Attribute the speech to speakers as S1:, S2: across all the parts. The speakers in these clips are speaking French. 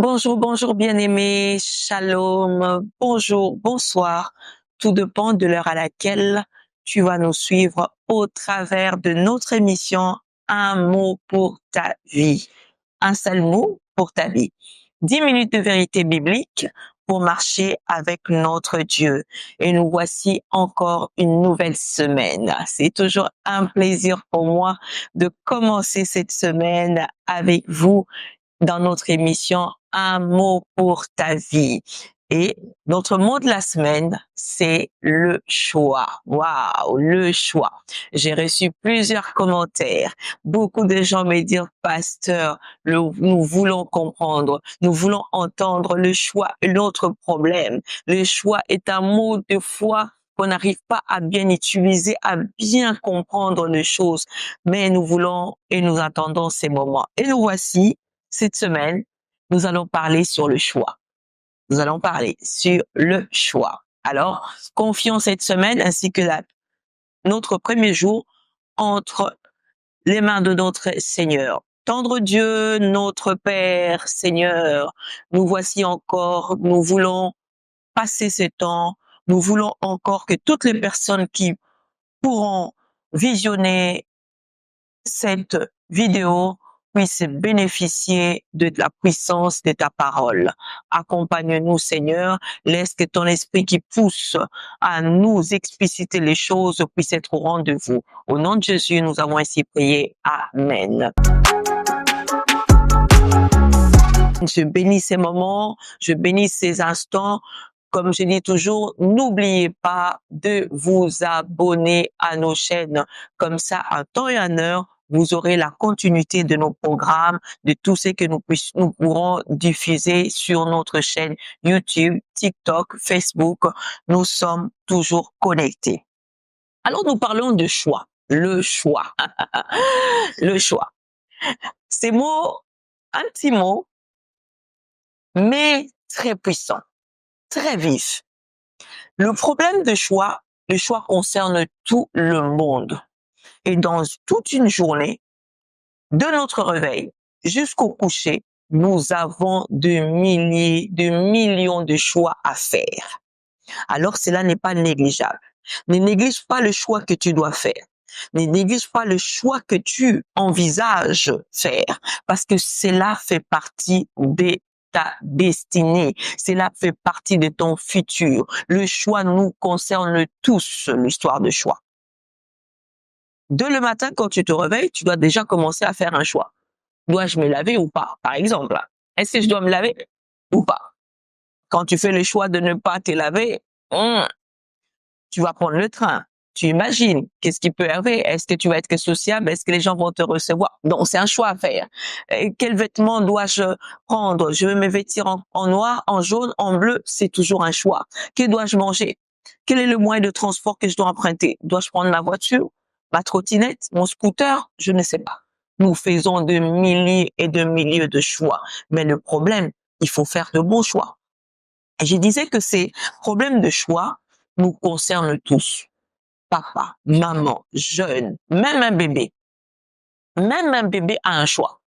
S1: Bonjour, bonjour bien-aimés, shalom, bonjour, bonsoir. Tout dépend de l'heure à laquelle tu vas nous suivre au travers de notre émission Un mot pour ta vie. Un seul mot pour ta vie. 10 minutes de vérité biblique pour marcher avec notre Dieu. Et nous voici encore une nouvelle semaine. C'est toujours un plaisir pour moi de commencer cette semaine avec vous dans notre émission Un mot pour ta vie. Et notre mot de la semaine, c'est le choix. Waouh, le choix. J'ai reçu plusieurs commentaires. Beaucoup de gens me disent, pasteur, nous voulons comprendre, nous voulons entendre le choix est notre problème. Le choix est un mot de foi qu'on n'arrive pas à bien utiliser, à bien comprendre les choses. Mais nous voulons et nous attendons ces moments. Et nous voici cette semaine, nous allons parler sur le choix. Nous allons parler sur le choix. Alors, confions cette semaine ainsi que notre premier jour entre les mains de notre Seigneur. Tendre Dieu, notre Père, Seigneur, nous voici encore, nous voulons passer ce temps, nous voulons encore que toutes les personnes qui pourront visionner cette vidéo puisse bénéficier de la puissance de ta parole. Accompagne-nous, Seigneur. Laisse que ton esprit qui pousse à nous expliciter les choses puisse être au rendez-vous. Au nom de Jésus, nous avons ainsi prié. Amen. Je bénis ces moments, je bénis ces instants. Comme je dis toujours, n'oubliez pas de vous abonner à nos chaînes. Comme ça, à temps et à heure, vous aurez la continuité de nos programmes, de tout ce que nous pourrons diffuser sur notre chaîne YouTube, TikTok, Facebook. Nous sommes toujours connectés. Alors, nous parlons de choix. Le choix. Le choix. Ces mots, un petit mot, mais très puissant, très vif. Le problème de choix, le choix concerne tout le monde. Et dans toute une journée, de notre réveil jusqu'au coucher, nous avons de milliers, de millions de choix à faire. Alors cela n'est pas négligeable. Ne néglige pas le choix que tu dois faire. Ne néglige pas le choix que tu envisages faire, parce que cela fait partie de ta destinée. Cela fait partie de ton futur. Le choix nous concerne tous, l'histoire de choix. Dès le matin, quand tu te réveilles, tu dois déjà commencer à faire un choix. Dois-je me laver ou pas, par exemple? Est-ce que je dois me laver ou pas? Quand tu fais le choix de ne pas te laver, tu vas prendre le train. Tu imagines, qu'est-ce qui peut arriver? Est-ce que tu vas être sociable? Est-ce que les gens vont te recevoir? Donc, c'est un choix à faire. Quel vêtement dois-je prendre? Je vais me vêtir en noir, en jaune, en bleu. C'est toujours un choix. Que dois-je manger? Quel est le moyen de transport que je dois emprunter? Dois-je prendre ma voiture, ma trottinette, mon scooter? Je ne sais pas. Nous faisons de milliers et de milliers de choix. Mais le problème, il faut faire de bons choix. Et je disais que ces problèmes de choix nous concernent tous. Papa, maman, jeune, même un bébé. Même un bébé a un choix.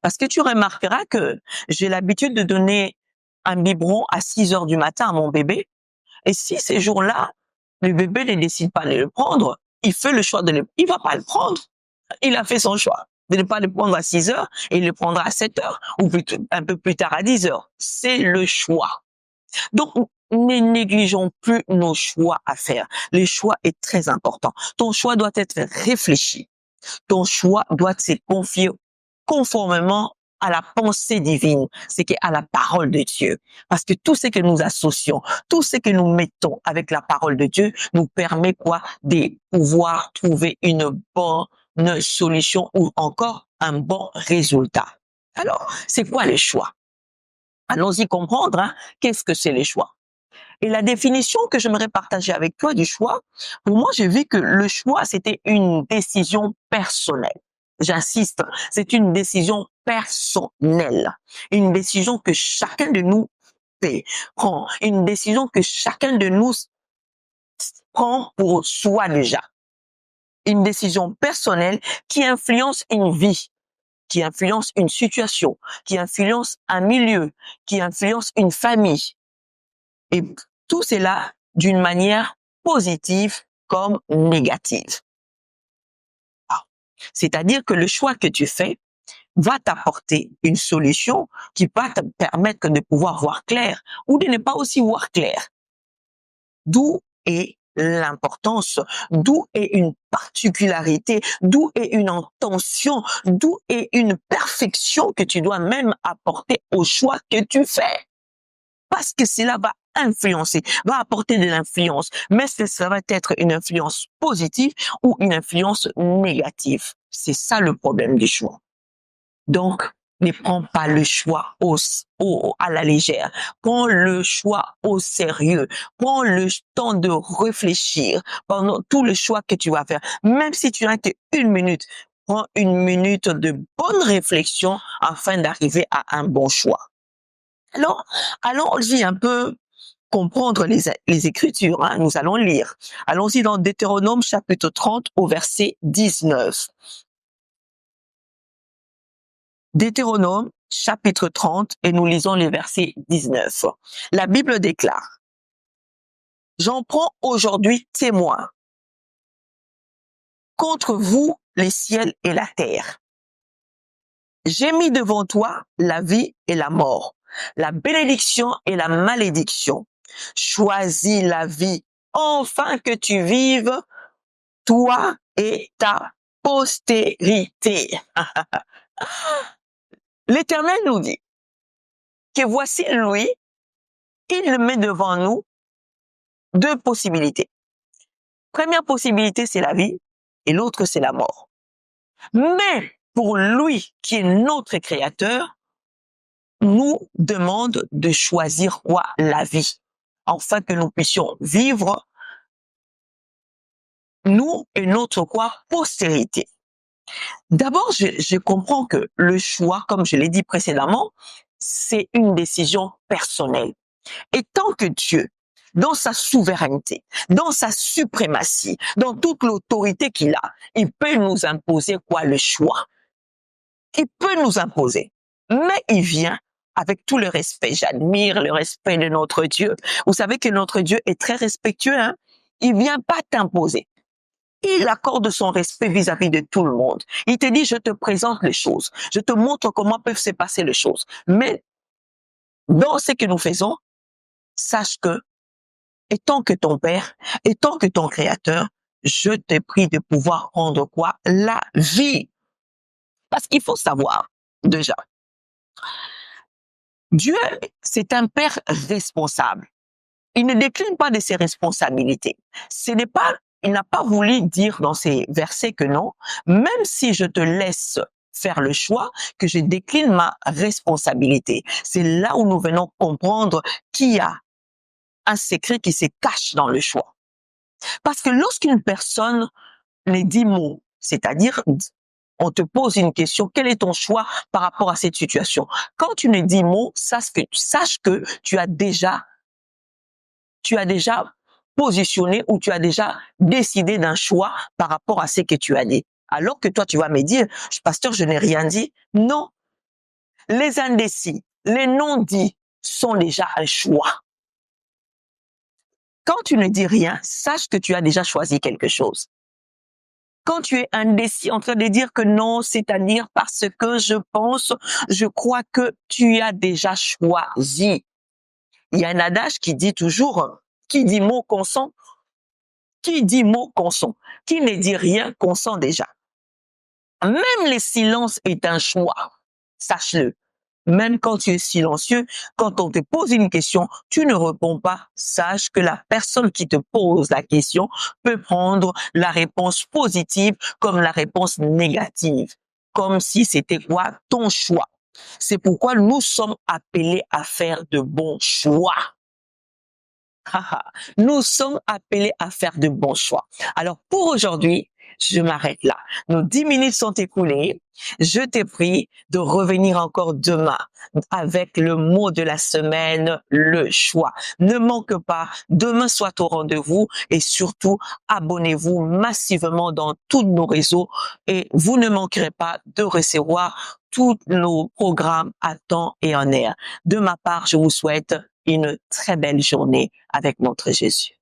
S1: Parce que tu remarqueras que j'ai l'habitude de donner un biberon à 6 heures du matin à mon bébé. Et si ces jours-là, le bébé ne décide pas de le prendre, il fait le choix il va pas le prendre. Il a fait son choix de ne pas le prendre à 6 heures et il le prendra à 7 heures ou plutôt un peu plus tard à 10 heures. C'est le choix. Donc, ne négligeons plus nos choix à faire. Le choix est très important. Ton choix doit être réfléchi. Ton choix doit se confier conformément à la pensée divine, c'est qu'à la parole de Dieu. Parce que tout ce que nous associons, tout ce que nous mettons avec la parole de Dieu nous permet quoi? De pouvoir trouver une bonne solution ou encore un bon résultat. Alors, c'est quoi le choix? Allons-y comprendre, qu'est-ce que c'est le choix? Et la définition que j'aimerais partager avec toi du choix, pour moi, j'ai vu que le choix, c'était une décision personnelle. J'insiste, c'est une décision personnelle. Une décision que chacun de nous prend. Une décision que chacun de nous prend pour soi déjà. Une décision personnelle qui influence une vie. qui influence une situation, qui influence un milieu, qui influence une famille. Et tout cela d'une manière positive comme négative. C'est-à-dire que le choix que tu fais va t'apporter une solution qui va te permettre de pouvoir voir clair ou de ne pas aussi voir clair. D'où est l'importance, d'où est une particularité, d'où est une intention, d'où est une perfection que tu dois même apporter au choix que tu fais. Parce que cela va influencer, va apporter de l'influence, mais ça va être une influence positive ou une influence négative. C'est ça le problème du choix. Donc, ne prends pas le choix à la légère. Prends le choix au sérieux. Prends le temps de réfléchir pendant tout le choix que tu vas faire. Même si tu n'as qu'une minute, prends une minute de bonne réflexion afin d'arriver à un bon choix. Alors, allons-y un peu comprendre les Écritures. Hein. Nous allons lire. Allons-y dans Deutéronome chapitre 30 au verset 19. Deutéronome, chapitre 30, et nous lisons les versets 19. La Bible déclare: J'en prends aujourd'hui témoin contre vous, les ciels et la terre. J'ai mis devant toi la vie et la mort, la bénédiction et la malédiction. Choisis la vie, afin que tu vives, toi et ta postérité. L'Éternel nous dit que voici lui, il met devant nous deux possibilités. Première possibilité, c'est la vie et l'autre, c'est la mort. Mais pour lui qui est notre créateur, nous demande de choisir quoi? La vie, afin que nous puissions vivre, nous et notre quoi? Postérité. D'abord, je comprends que le choix, comme je l'ai dit précédemment, c'est une décision personnelle. Et tant que Dieu, dans sa souveraineté, dans sa suprématie, dans toute l'autorité qu'il a, il peut nous imposer quoi? Le choix. Il peut nous imposer. Mais il vient avec tout le respect. J'admire le respect de notre Dieu. Vous savez que notre Dieu est très respectueux. Hein? Il vient pas t'imposer. Il accorde son respect vis-à-vis de tout le monde. Il te dit, je te présente les choses. Je te montre comment peuvent se passer les choses. Mais dans ce que nous faisons, sache que, étant que ton Père, étant que ton Créateur, je te prie de pouvoir rendre quoi? La vie. Parce qu'il faut savoir, déjà, Dieu, c'est un Père responsable. Il ne décline pas de ses responsabilités. Il n'a pas voulu dire dans ces versets que non, même si je te laisse faire le choix, que je décline ma responsabilité. C'est là où nous venons comprendre qu'il y a un secret qui se cache dans le choix. Parce que lorsqu'une personne les 10 mots, c'est-à-dire on te pose une question, quel est ton choix par rapport à cette situation? Quand tu ne dis mots, sache que tu as déjà positionné ou tu as déjà décidé d'un choix par rapport à ce que tu as dit. Alors que toi, tu vas me dire, pasteur, je n'ai rien dit. Non. Les indécis, les non-dits sont déjà un choix. Quand tu ne dis rien, sache que tu as déjà choisi quelque chose. Quand tu es indécis en train de dire que non, c'est-à-dire parce que je crois que tu as déjà choisi. Il y a un adage qui dit toujours, qui dit mot consent, qui dit mot consent, qui ne dit rien consent déjà. Même le silence est un choix, sache-le. Même quand tu es silencieux, quand on te pose une question, tu ne réponds pas. Sache que la personne qui te pose la question peut prendre la réponse positive comme la réponse négative. Comme si c'était quoi? Ton choix. C'est pourquoi nous sommes appelés à faire de bons choix. Nous sommes appelés à faire de bons choix. Alors pour aujourd'hui, je m'arrête là. Nos 10 minutes sont écoulées. Je te prie de revenir encore demain avec le mot de la semaine, le choix. Ne manque pas, demain soit au rendez-vous et surtout abonnez-vous massivement dans tous nos réseaux et vous ne manquerez pas de recevoir tous nos programmes à temps et en heure. De ma part, je vous souhaite une très belle journée avec notre Jésus.